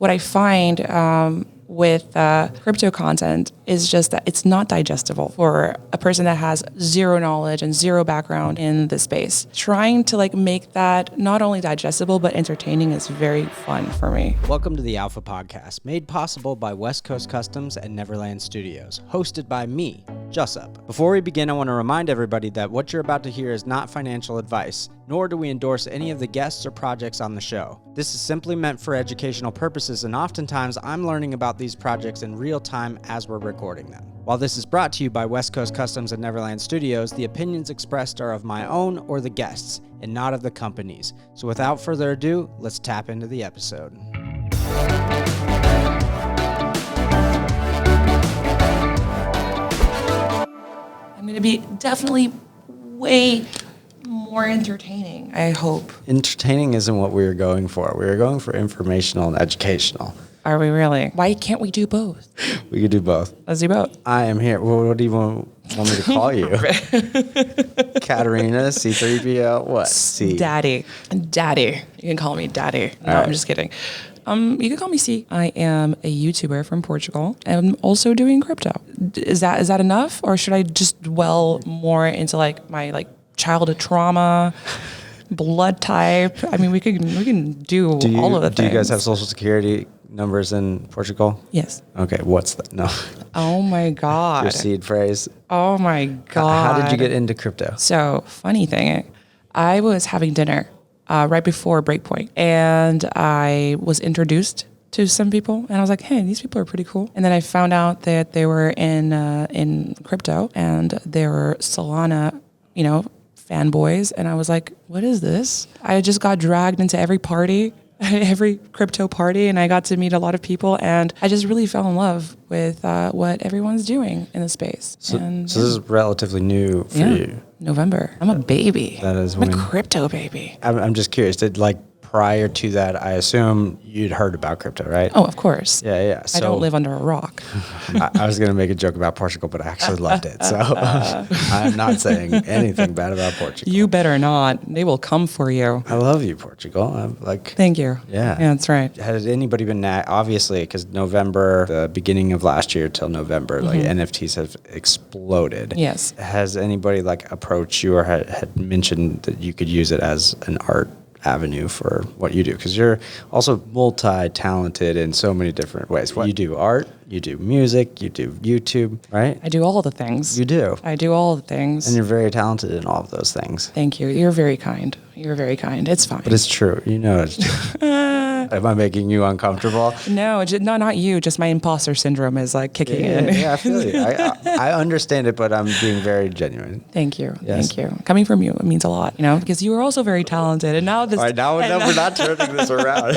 what I find with crypto content is just that it's not digestible for a person that has zero knowledge and zero background in the space. Trying to like make that not only digestible but entertaining is very fun for me. Welcome to the Alpha Podcast, made possible by West Coast Customs and Neverland Studios, hosted by me, Jussup. Before we begin, I want to remind everybody that what you're about to hear is not financial advice, nor do we endorse any of the guests or projects on the show. This is simply meant for educational purposes, and oftentimes I'm learning about these projects in real time as we're recording them. While this is brought to you by West Coast Customs and Neverland Studios, the opinions expressed are of my own or the guests, and not of the companies. So without further ado, let's tap into the episode. I'm going to be definitely way more entertaining, I hope. Entertaining isn't what we were going for. We were going for informational and educational. Are we really? Why can't we do both? We could do both. Let's do both. I am here. What do you want me to call you? Katarina, Sea3po, what? C. Daddy. Daddy. You can call me Daddy. No, right. I'm just kidding. You can call me C. I am a YouTuber from Portugal. I'm also doing crypto. Is that enough? Or should I just dwell more into like my childhood trauma, blood type? I mean, we can do all of the things. Do you guys have social security numbers in Portugal? Yes. Okay, what's that? No. Oh my God. Your seed phrase? Oh my God. How did you get into crypto? So, funny thing, I was having dinner right before Breakpoint, and I was introduced to some people, and I was like, hey, these people are pretty cool. And then I found out that they were in crypto, and they were Solana, fanboys, and I was like, what is this? I just got dragged into every party, every crypto party, and I got to meet a lot of people, and I just really fell in love with what everyone's doing in the space. So this is relatively new for you. November. I'm a baby. That is I'm a crypto baby. I'm just curious, prior to that, I assume you'd heard about crypto, right? Oh, of course. Yeah. So, I don't live under a rock. I was going to make a joke about Portugal, but I actually loved it. So I'm not saying anything bad about Portugal. You better not. They will come for you. I love you, Portugal. Thank you. Yeah, that's right. Has anybody been, obviously, because November, the beginning of last year till November, NFTs have exploded. Yes. Has anybody approached you or had mentioned that you could use it as an art avenue for what you do? Because you're also multi-talented in so many different ways. You do art, you do music, you do YouTube, right? I do all the things. You do. I do all the things. And you're very talented in all of those things. Thank you. You're very kind. You're very kind. It's fine. But it's true. It's true. Am I making you uncomfortable? No, not you. Just my imposter syndrome is kicking in. Yeah, I feel you. I understand it, but I'm being very genuine. Thank you. Yes. Thank you. Coming from you, it means a lot, because you are also very talented. And now this... All right, now we're not turning this around.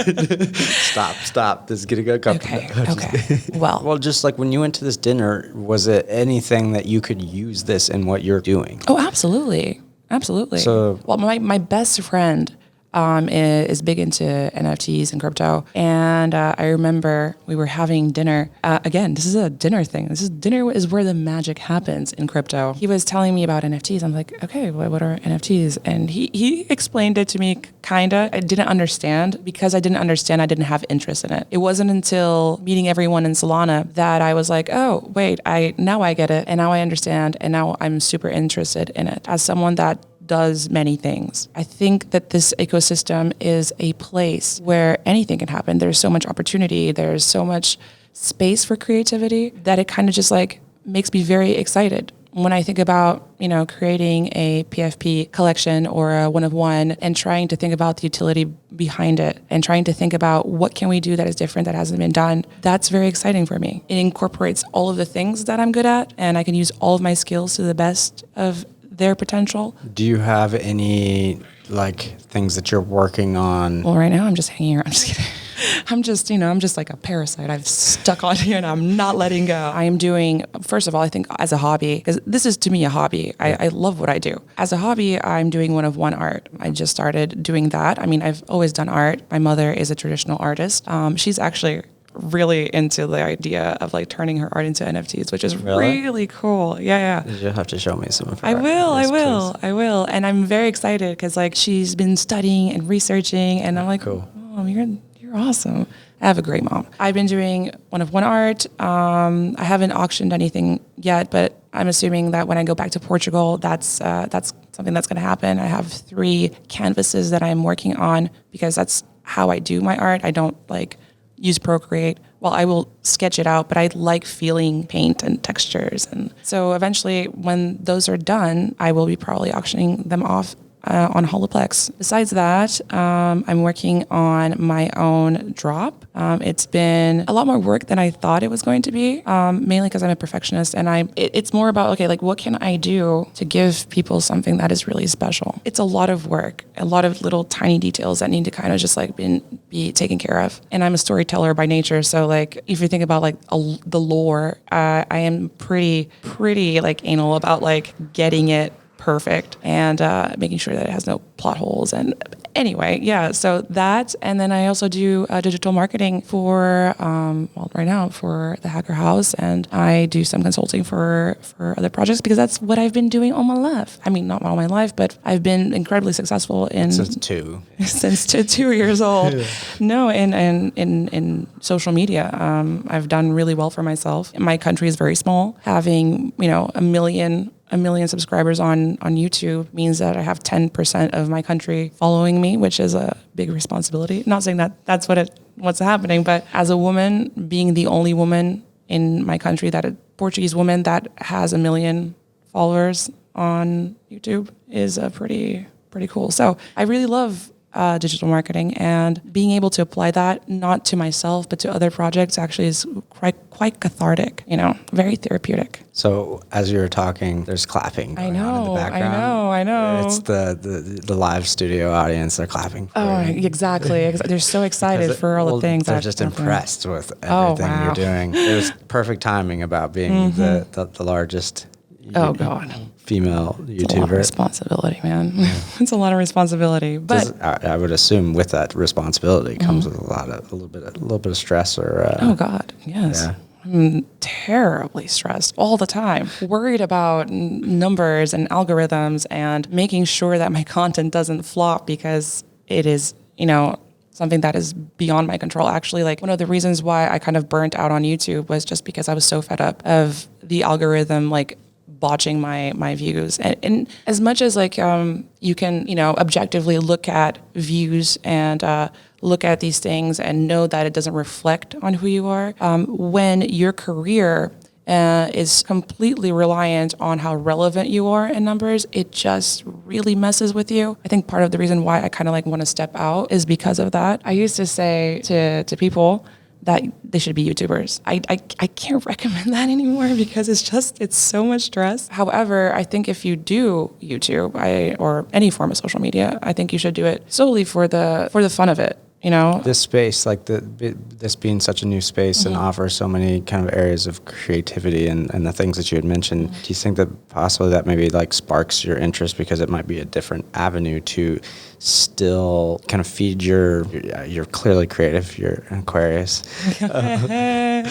Stop. This is getting uncomfortable. Okay. Well, just when you went to this dinner, was it anything that you could use this in what you're doing? Oh, absolutely. Absolutely. So, my best friend is big into NFTs and crypto. And I remember we were having dinner. Again, this is a dinner thing. Dinner is where the magic happens in crypto. He was telling me about NFTs. I'm like, okay, what are NFTs? And he explained it to me, kinda. I didn't understand. Because I didn't understand, I didn't have interest in it. It wasn't until meeting everyone in Solana that I was like, oh, wait, now I get it. And now I understand. And now I'm super interested in it. As someone that does many things, I think that this ecosystem is a place where anything can happen. There's so much opportunity. There's so much space for creativity that it kind of just makes me very excited. When I think about, creating a PFP collection or a one of one and trying to think about the utility behind it and trying to think about what can we do that is different that hasn't been done, that's very exciting for me. It incorporates all of the things that I'm good at, and I can use all of my skills to the best of their potential. Do you have any things that you're working on? Well, right now I'm just hanging around. I'm just kidding. I'm just like a parasite. I've stuck on here and I'm not letting go. I am doing, first of all, I think as a hobby, because this is to me a hobby. I love what I do. As a hobby, I'm doing one of one art. I just started doing that. I mean, I've always done art. My mother is a traditional artist. She's actually really into the idea of turning her art into NFTs, which is really cool. Yeah. You'll have to show me some of her I art. I will. And I'm very excited because she's been studying and researching, and I'm like, cool. Oh, you're awesome. I have a great mom. I've been doing one-of-one art. I haven't auctioned anything yet, but I'm assuming that when I go back to Portugal, that's something that's going to happen. I have 3 canvases that I'm working on because that's how I do my art. I don't like use Procreate. Well, I will sketch it out, but I like feeling paint and textures. And so eventually when those are done, I will be probably auctioning them off on Holoplex. Besides that, I'm working on my own drop. It's been a lot more work than I thought it was going to be, mainly because I'm a perfectionist, and it's more about, okay, like what can I do to give people something that is really special? It's a lot of work, a lot of little tiny details that need to kind of just like be taken care of. And I'm a storyteller by nature, so like if you think about like the lore, I am pretty like anal about like getting it perfect and making sure that it has no plot holes. And anyway, yeah, so that. And then I also do digital marketing for, right now for the Hacker House. And I do some consulting for other projects because that's what I've been doing all my life. I mean, not all my life, but I've been incredibly successful since 2 years old. Yeah. No, in social media. I've done really well for myself. My country is very small. Having, a million subscribers on YouTube means that I have 10% of my country following me, which is a big responsibility. Not saying that that's what's happening, but as a woman, being the only woman in my country, that a Portuguese woman that has 1 million followers on YouTube is pretty cool. So I really love digital marketing, and being able to apply that not to myself but to other projects actually is quite cathartic, very therapeutic. So as you were talking, there's clapping going on in the background. I know. It's the live studio audience. They're clapping. Exactly. They're so excited for all the things. They're just impressed with everything you're doing. It was perfect timing about being the largest female YouTuber. It's a lot of responsibility, man. It's a lot of responsibility. But I would assume with that responsibility comes with a little bit of stress or. Oh God, yes. Yeah. I'm terribly stressed all the time, worried about numbers and algorithms and making sure that my content doesn't flop because it is, something that is beyond my control. Actually, like one of the reasons why I kind of burnt out on YouTube was just because I was so fed up of the algorithm, like botching my views. And as much as like you can, objectively look at views and look at these things and know that it doesn't reflect on who you are, when your career is completely reliant on how relevant you are in numbers, it just really messes with you. I think part of the reason why I kind of like want to step out is because of that. I used to say to people that they should be YouTubers. I can't recommend that anymore because it's so much stress. However, I think if you do YouTube or any form of social media, I think you should do it solely for the fun of it. This space, like this being such a new space and offers so many kind of areas of creativity and the things that you had mentioned, do you think that possibly that maybe like sparks your interest because it might be a different avenue to still kind of feed you're clearly creative, you're Aquarius. I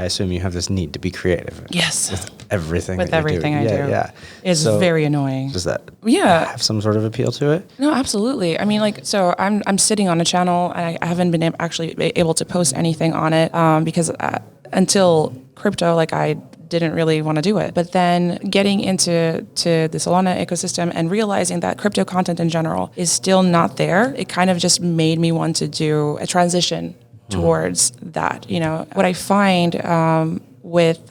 assume you have this need to be creative. Yes. With everything I do. Yeah. It's very annoying. Does that have some sort of appeal to it? No, absolutely. I mean, like, so I'm sitting on a channel and I haven't been actually able to post anything on it because until crypto, like I didn't really want to do it. But then getting into the Solana ecosystem and realizing that crypto content in general is still not there, it kind of just made me want to do a transition towards that. What I find with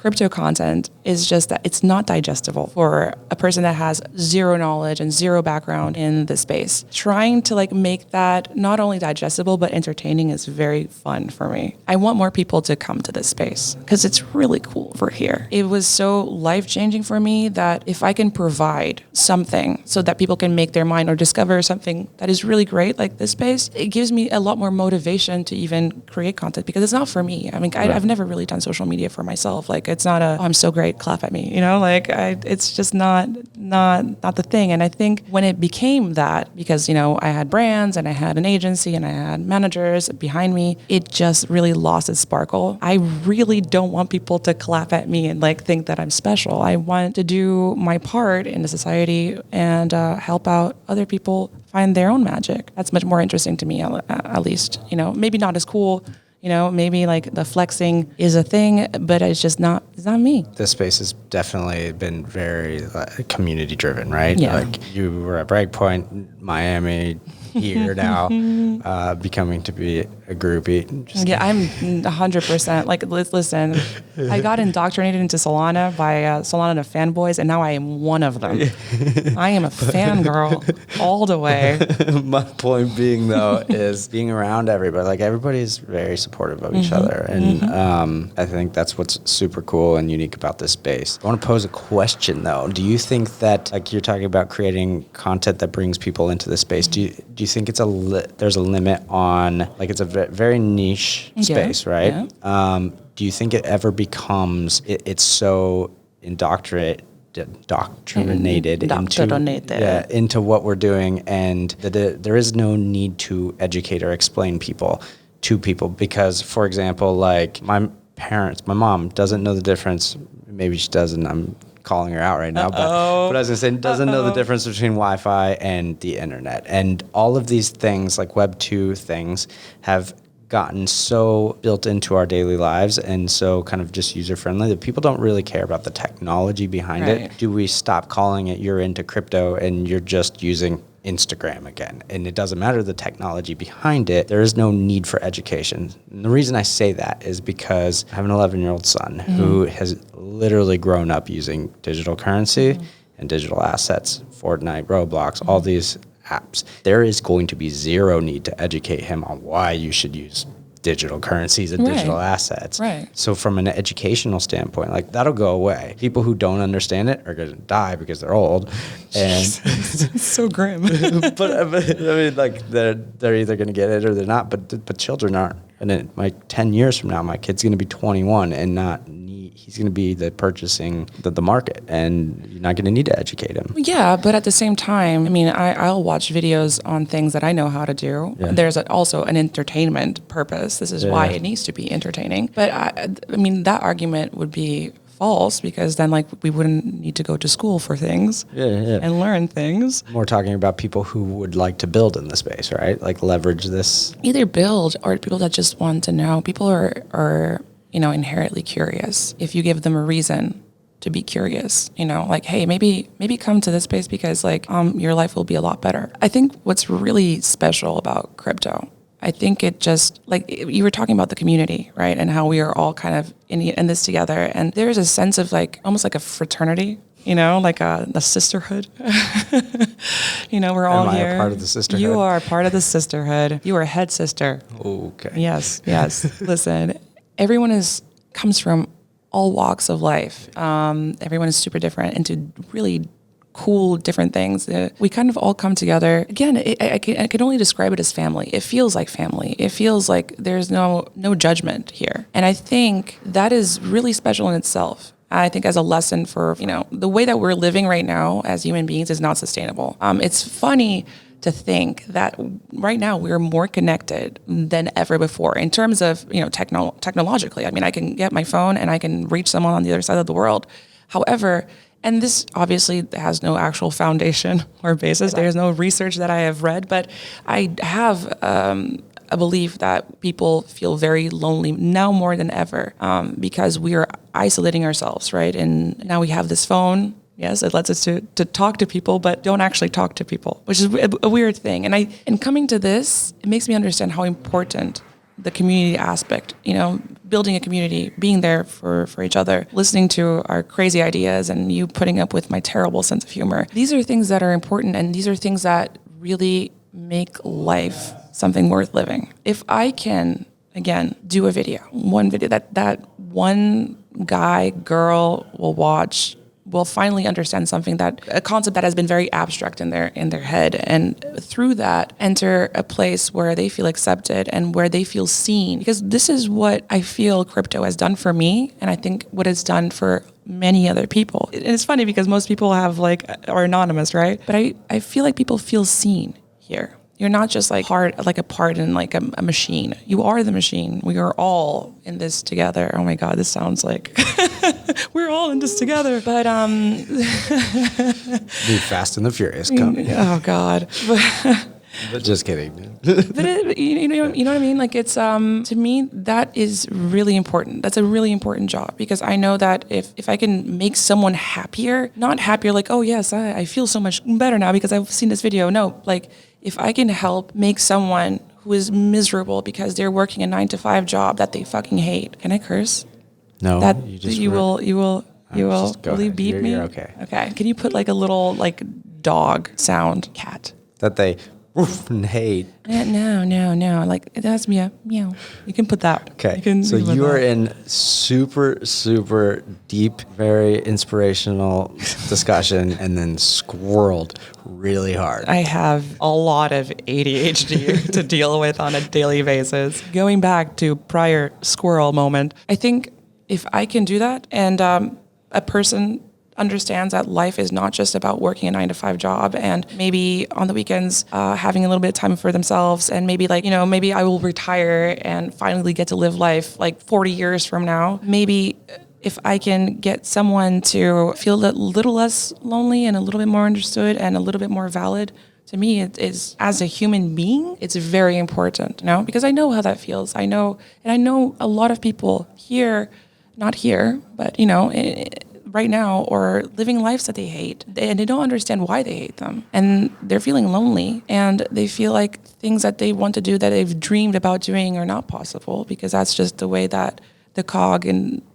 crypto content is just that it's not digestible for a person that has zero knowledge and zero background in the space. Trying to like make that not only digestible but entertaining is very fun for me. I want more people to come to this space because it's really cool for here. It was so life-changing for me that if I can provide something so that people can make their mind or discover something that is really great like this space, it gives me a lot more motivation to even create content because it's not for me. I mean, I've never really done social media for myself. Like it's not I'm so great, clap at me, it's just not the thing. And I think when it became that, because I had brands and I had an agency and I had managers behind me, it just really lost its sparkle. I really don't want people to clap at me and like think that I'm special. I want to do my part in the society and help out other people find their own magic. That's much more interesting to me, at least. Maybe not as cool. Maybe like the flexing is a thing, but it's not me. This space has definitely been very community driven, right? Yeah. Like you were at Breakpoint, Miami, here now, becoming to be a groupie. I'm 100%. Like, listen, I got indoctrinated into Solana by Solana fanboys, and now I am one of them. I am a fangirl all the way. My point being, though, is being around everybody. Like, everybody's very supportive of each other. And I think that's what's super cool and unique about this space. I want to pose a question, though. Do you think that, like, you're talking about creating content that brings people into the space, do you think it's there's a limit on, like, it's a very niche space, right? Yeah. Do you think it ever becomes, it's so indoctrinated into what we're doing, and that there is no need to educate or explain to people? Because, for example, like my mom doesn't know the difference. Maybe she doesn't. I'm calling her out right now, but I was gonna say, doesn't know the difference between Wi-Fi and the internet, and all of these things like Web 2 things have gotten so built into our daily lives and so kind of just user friendly that people don't really care about the technology behind it. Do we stop calling it you're into crypto and you're just using Instagram again, and it doesn't matter the technology behind it? There is no need for education. And the reason I say that is because I have an 11-year-old son who has literally grown up using digital currency and digital assets, Fortnite, Roblox, all these apps. There is going to be zero need to educate him on why you should use digital currencies and digital assets. Right. So from an educational standpoint, like, that'll go away. People who don't understand it are going to die because they're old. And it's so grim. but I mean, like, they're either going to get it or they're not. But children aren't. And then, like, 10 years from now, my kid's going to be 21 and he's going to be purchasing the market, and you're not going to need to educate him. Yeah, but at the same time, I mean, I'll watch videos on things that I know how to do. Yeah. There's also an entertainment purpose. This is why it needs to be entertaining. But I mean, that argument would be false, because then, like, we wouldn't need to go to school for things and learn things. We're talking about people who would like to build in the space, right? Like, leverage this. Either build or people that just want to know. People are inherently curious. If you give them a reason to be curious, like, hey, maybe come to this space because, like, your life will be a lot better. I think what's really special about crypto, I think it just, like, you were talking about the community, right? And how we are all kind of in this together. And there's a sense of, like, almost like a fraternity, like a sisterhood. We're all here. Am I a part of the sisterhood? You are part of the sisterhood. You are head sister. Okay. Yes. Listen, everyone comes from all walks of life. Everyone is super different into really cool, different things. We kind of all come together. Again, I can only describe it as family. It feels like family. It feels like there's no judgment here. And I think that is really special in itself. I think as a lesson for, the way that we're living right now as human beings is not sustainable. It's funny to think that right now we're more connected than ever before in terms of, technologically. I mean, I can get my phone and I can reach someone on the other side of the world. However, and this obviously has no actual foundation or basis. There's no research that I have read, but I have a belief that people feel very lonely now more than ever because we are isolating ourselves, right? And now we have this phone. Yes, it lets us to talk to people, but don't actually talk to people, which is a weird thing. And coming to this, it makes me understand how important the community aspect, building a community, being there for each other, listening to our crazy ideas, and you putting up with my terrible sense of humor. These are things that are important, and these are things that really make life something worth living. If I can, again, do one video that one guy, girl will watch, will finally understand a concept that has been very abstract in their head, and through that enter a place where they feel accepted and where they feel seen. Because this is what I feel crypto has done for me, and I think what it's done for many other people. And it's funny because most people are anonymous, right? But I feel like people feel seen here. You're not just a part in a machine. You are the machine. We are all in this together. Oh my God, this sounds like We're all in this together. But Be Fast and the Furious coming. oh God. But just kidding. But you know what I mean? Like it's to me that is really important. That's a really important job because I know that if I can make someone happier, not happier like, oh yes, I feel so much better now because I've seen this video. No, like if I can help make someone who is miserable because they're working a 9-to-5 job that they fucking hate. Can I curse? No, That you will go you ahead. beep me? You're okay. Okay. Can you put like a little like dog sound? Cat. That they woof and hate. No. Like that's meow. You can put that. Okay. You can put you are that. in super deep, very inspirational discussion, and then squirreled really hard. I have a lot of ADHD to deal with on a daily basis. Going back to prior squirrel moment, I think if I can do that and a person understands that life is not just about working a 9-to-5 job and maybe on the weekends having a little bit of time for themselves and maybe maybe I will retire and finally get to live life like 40 years from now. Maybe if I can get someone to feel a little less lonely and a little bit more understood and a little bit more valid, to me, it is as a human being, it's very important, because I know how that feels. I know a lot of people here, not here, but right now, or living lives that they hate, and they don't understand why they hate them, and they're feeling lonely, and they feel like things that they want to do that they've dreamed about doing are not possible because that's just the way that the cog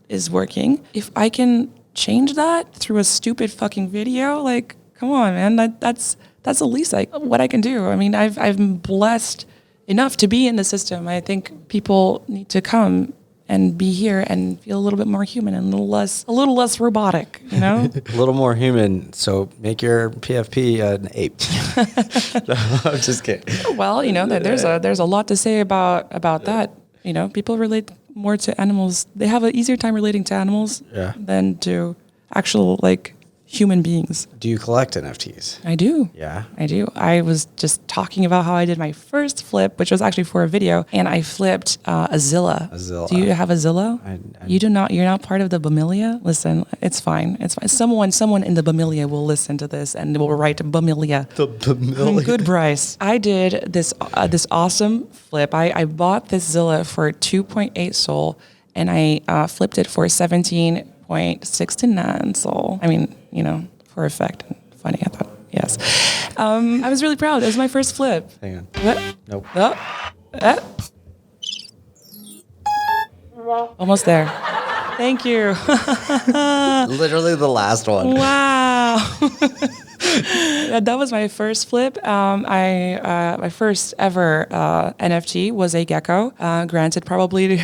is working. If I can change that through a stupid fucking video, like, come on, man, that's the least what I can do. I mean, I've been blessed enough to be in the system. I think people need to come and be here and feel a little bit more human and a little less robotic, A little more human. So make your PFP an ape. No, I'm just kidding. Well, there's a lot to say about that. People relate more to animals. They have an easier time relating to animals than to actual human beings. Do you collect NFTs? I do. Yeah. I do. I was just talking about how I did my first flip, which was actually for a video, and I flipped a Zilla. A Zilla. Do you have a Zilla? You do not. You're not part of the Bamilia? Listen, it's fine. It's fine. Someone in the Bamilia will listen to this and will write Bamilia. The Bamilia. Good price. I did this awesome flip. I bought this Zilla for 2.8 Sol, and I flipped it for 17.69 Sol. I mean, for effect and funny, I thought. Yes. I was really proud. It was my first flip. Hang on. What? Nope. Almost there. Thank you. Literally the last one. Wow. That was my first flip. My first ever NFT was a gecko. Granted, probably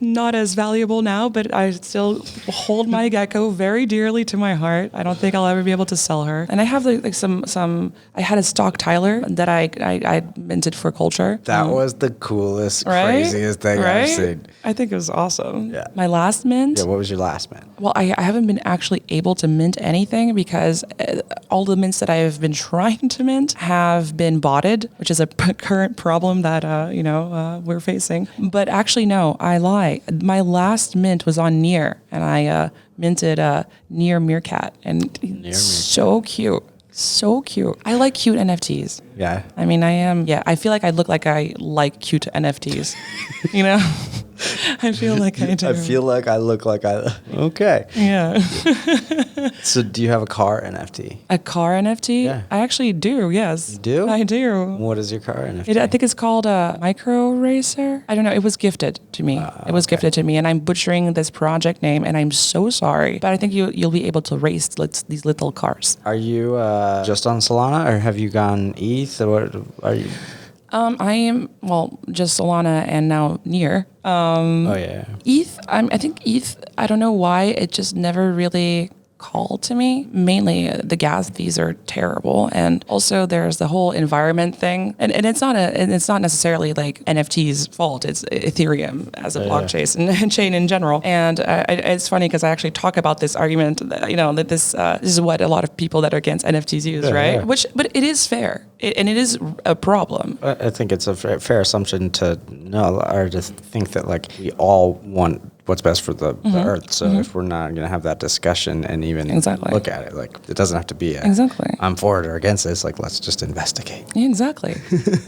not as valuable now, but I still hold my gecko very dearly to my heart. I don't think I'll ever be able to sell her. And I have some. I had a stock Tyler that I minted for culture. That was the coolest, craziest thing I've seen. I think it was awesome. Yeah. My last mint. Yeah. What was your last mint? Well, I haven't been actually able to mint anything because all the mints that I have been trying to mint have been botted, which is a current problem that we're facing. But actually, no, I lie. My last mint was on Near, and I minted Near Meerkat, and it's so cute. So cute. I like cute NFTs. Yeah. I mean, I am. Yeah, I feel like I look like I like cute NFTs. I feel like I do. I feel like I look like I... Okay. Yeah. So do you have a car NFT? A car NFT? Yeah. I actually do, yes. You do? I do. What is your car NFT? I think it's called a Micro Racer. I don't know. It was gifted to me. Gifted to me, and I'm butchering this project name, and I'm so sorry. But I think you'll be able to race these little cars. Are you just on Solana, or have you gone ETH? Or what are you? I am, just Solana and now Near. ETH, I think ETH, I don't know why, it just never really called to me. Mainly the gas fees are terrible, and also there's the whole environment thing, and it's not necessarily like NFT's fault. It's Ethereum as a blockchain and chain in general. And it's funny because I actually talk about this argument that, that this is what a lot of people that are against NFTs use, right? Yeah. But it is fair. and it is a problem. I think it's a fair assumption to know or to think that like we all want what's best for the earth. So if we're not going to have that discussion and even look at it, like it doesn't have to be I'm for it or against this. Like let's just investigate. Yeah, exactly.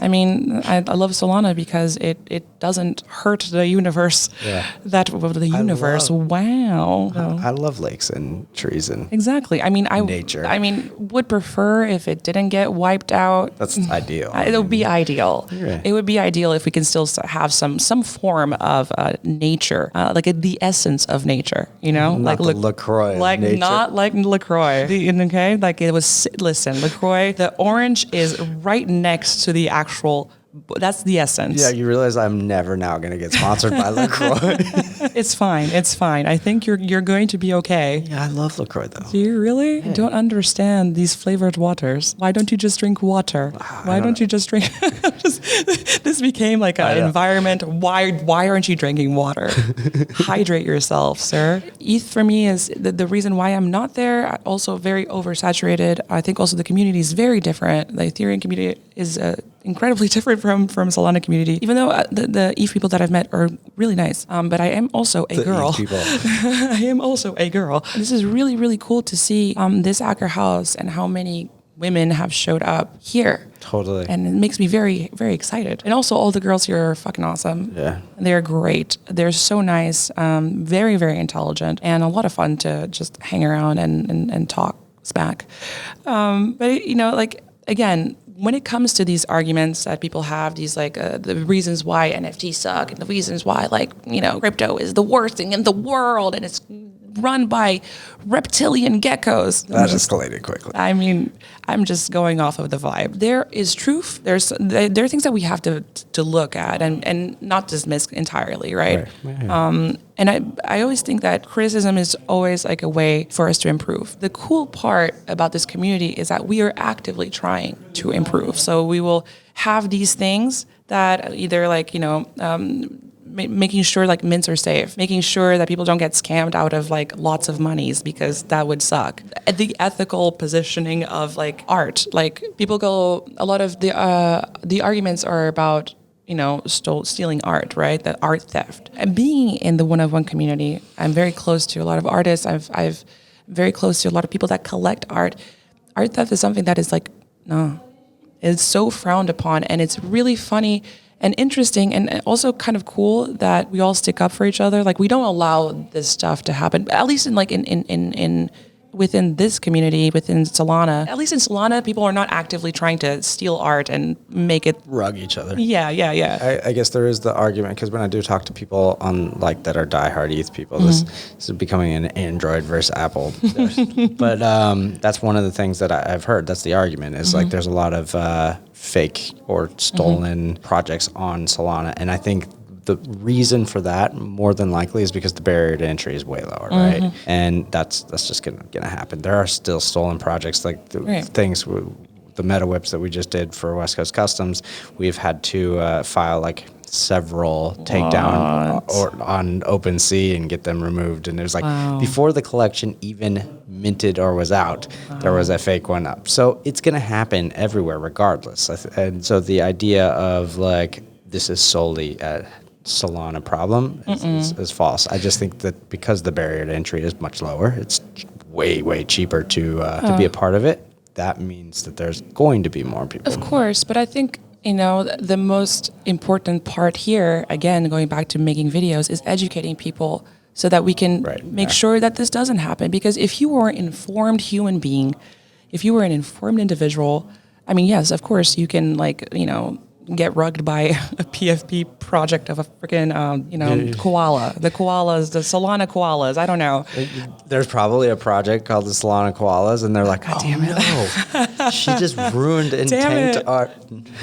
I mean, I love Solana because it doesn't hurt the universe. Yeah. Wow. I love lakes and trees and exactly. I mean, nature. I mean, would prefer if it didn't get wiped out. That's ideal. It would be ideal. Right. It would be ideal if we can still have some form of nature, like the essence of nature. You know, not like the LaCroix, like nature. Not like LaCroix. Okay, like it was. Listen, LaCroix. The orange is right next to the actual. That's the essence. Yeah, you realize I'm never now going to get sponsored by LaCroix. It's fine. It's fine. I think you're going to be okay. Yeah, I love LaCroix though. Do you really? Yeah. Don't understand these flavored waters. Why don't you just drink water? Why don't you just drink? This became like an environment. Why aren't you drinking water? Hydrate yourself, sir. ETH for me is the reason why I'm not there. Also very oversaturated. I think also the community is very different. The Ethereum community is incredibly different from Solana community, even though the ETH people that I've met are really nice. But I am also a girl. ETH people. I am also a girl. This is really, really cool to see this hacker house and how many women have showed up here. Totally. And it makes me very, very excited. And also all the girls here are fucking awesome. Yeah. They're great. They're so nice, very, very intelligent, and a lot of fun to just hang around and talk smack. But, you know, like, again, when it comes to these arguments that people have, these like the reasons why NFTs suck and the reasons why like, you know, crypto is the worst thing in the world and it's run by reptilian geckos. That escalated quickly. I mean, I'm just going off of the vibe. There is truth. There are things that we have to look at and not dismiss entirely, right? Yeah. And I always think that criticism is always like a way for us to improve. The cool part about this community is that we are actively trying to improve. So we will have these things that either like, you know, making sure like mints are safe, making sure that people don't get scammed out of like lots of monies because that would suck. The ethical positioning of like art, like people go, a lot of the arguments are about, you know, stealing art, right? The art theft. And being in the one-of-one community, I'm very close to a lot of artists. I've very close to a lot of people that collect art. Art theft is something that is like, no, it's so frowned upon, and it's really funny and interesting and also kind of cool that we all stick up for each other. Like we don't allow this stuff to happen, at least in like in within this community, within Solana. At least in Solana, people are not actively trying to steal art and make it rug each other. Yeah. I guess there is the argument, because when I do talk to people on like that are diehard ETH people, this is becoming an Android versus Apple. But that's one of the things that I've heard. That's the argument is like there's a lot of fake or stolen projects on Solana, and I think the reason for that more than likely is because the barrier to entry is way lower, right? And that's just gonna happen. There are still stolen projects like things. The MetaWhips that we just did for West Coast Customs, we've had to file like several takedown on OpenSea and get them removed. And there's like before the collection even minted or was out, there was a fake one up. So it's gonna happen everywhere, regardless. And so the idea of like this is solely a Solana problem is false. I just think that because the barrier to entry is much lower, it's way cheaper to be a part of it. That means that there's going to be more people. Of course, but I think, you know, the most important part here, again, going back to making videos, is educating people so that we can make sure that this doesn't happen. Because if you were an informed human being, if you were an informed individual, I mean, yes, of course, you can, like, you know, get rugged by a PFP project of a freaking, koala. The koalas, the Solana koalas, I don't know. There's probably a project called the Solana koalas, and they're like, no, she just ruined and tanked art.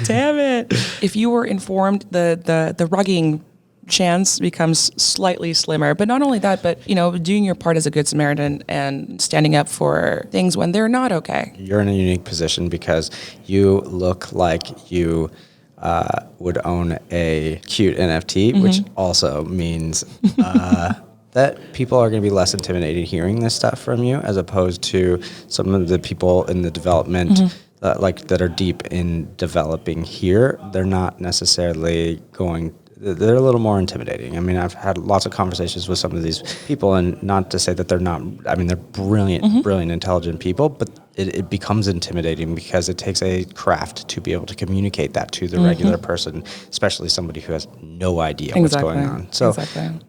Damn it. If you were informed, the rugging chance becomes slightly slimmer. But not only that, but, you know, doing your part as a good Samaritan and standing up for things when they're not okay. You're in a unique position because you look like you would own a cute NFT, which also means that people are going to be less intimidated hearing this stuff from you, as opposed to some of the people in the development that are deep in developing here, they're not necessarily going. They're a little more intimidating. I mean, I've had lots of conversations with some of these people, and not to say that they're not. I mean, they're brilliant, brilliant, intelligent people, but it becomes intimidating because it takes a craft to be able to communicate that to the regular person, especially somebody who has no idea what's going on. So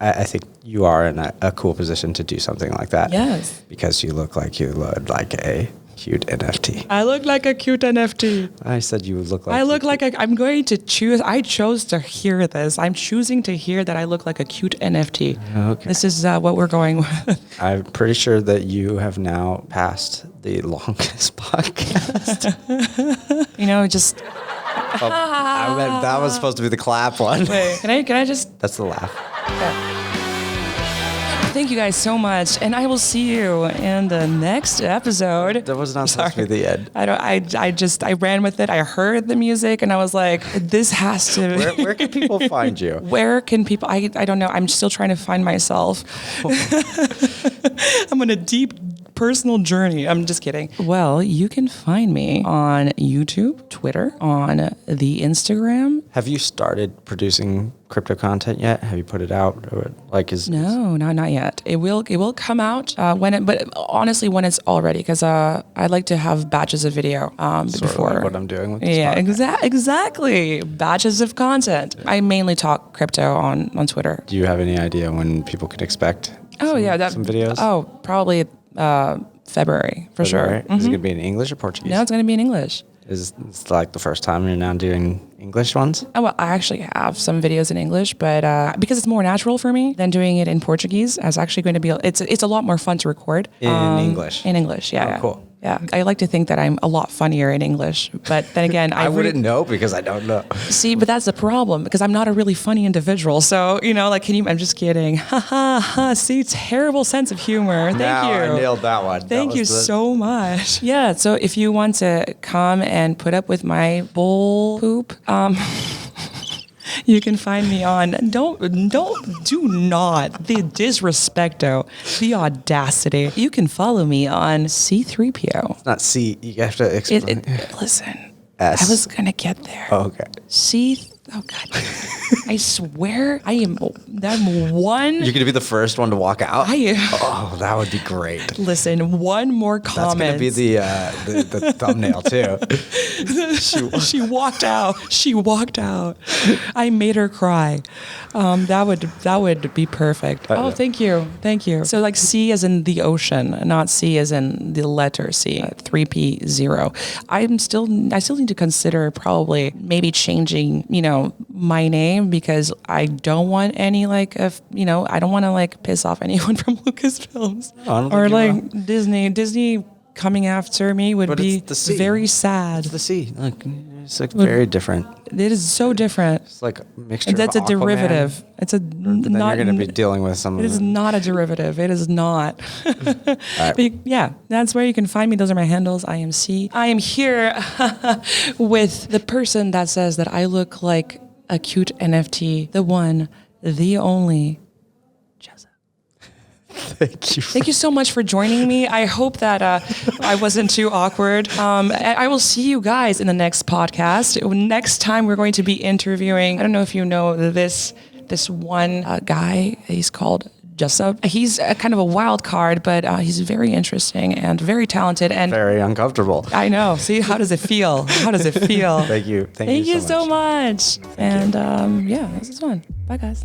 I think you are in a cool position to do something like that. Yes. Because you look like a cute NFT. I look like a cute NFT. I said you would look like. I'm going to choose. I chose to hear this. I'm choosing to hear that I look like a cute NFT. Okay. This is what we're going with. I'm pretty sure that you have now passed the longest podcast. Just. I meant that was supposed to be the clap one. Wait, can I just? That's the laugh. Okay. Thank you guys so much, and I will see you in the next episode. That was not supposed to be the end. I ran with it. I heard the music, and I was like, this has to. Where can people find you? Where can people? I don't know. I'm still trying to find myself. I'm on a deep personal journey. I'm just kidding. Well, you can find me on YouTube, Twitter, on the Instagram. Have you started producing crypto content yet? Have you put it out? No, not yet. It will come out but honestly when it's all ready, because I like to have batches of video before like what I'm doing with this exactly batches of content. I mainly talk crypto on Twitter. Do you have any idea when people can expect some videos? Oh, probably February for sure. Is it going to be in English or Portuguese? No, it's going to be in English. It's like the first time you're now doing English ones? Oh, well, I actually have some videos in English, but because it's more natural for me than doing it in Portuguese, it's actually going to be, it's a lot more fun to record. In English? In English, yeah. Oh, cool. Yeah, I like to think that I'm a lot funnier in English, but then again, I wouldn't know because I don't know. See, but that's the problem because I'm not a really funny individual. So, I'm just kidding. Ha ha ha. See, terrible sense of humor. Thank you. I nailed that one. Thank you so much. Yeah. So if you want to come and put up with my bull poop, you can find me on, do not, the disrespecto, the audacity. You can follow me on Sea3po. It's not C, you have to explain. Listen, S. I was going to get there. Oh, okay. Oh, God. I swear I'm one. You're going to be the first one to walk out? Oh, that would be great. Listen, one more comment. That's going to be the thumbnail, too. She walked out. She walked out. I made her cry. That would be perfect. Oh, thank you. Thank you. So like C as in the ocean, not C as in the letter C. 3P0. I still need to consider probably maybe changing, my name because I don't want any I don't want to piss off anyone from Lucasfilms or Disney coming after me would be very sad. It's the sea. It's very different. It is so different. It's like a mixture. That's of a derivative. It's a then not. You're going to be dealing with some. It is not a derivative. It is not. Right. But yeah, that's where you can find me. Those are my handles. I am C. I am here with the person that says that I look like a cute NFT. The one, the only. Thank you so much for joining me. I hope that I wasn't too awkward. I will see you guys in the next podcast. Next time we're going to be interviewing, I don't know if you know this one guy. He's called Justin. He's kind of a wild card, but he's very interesting and very talented and very uncomfortable. I know. See, how does it feel? How does it feel? Thank you. Thank you so much. And yeah, this is fun. Bye, guys.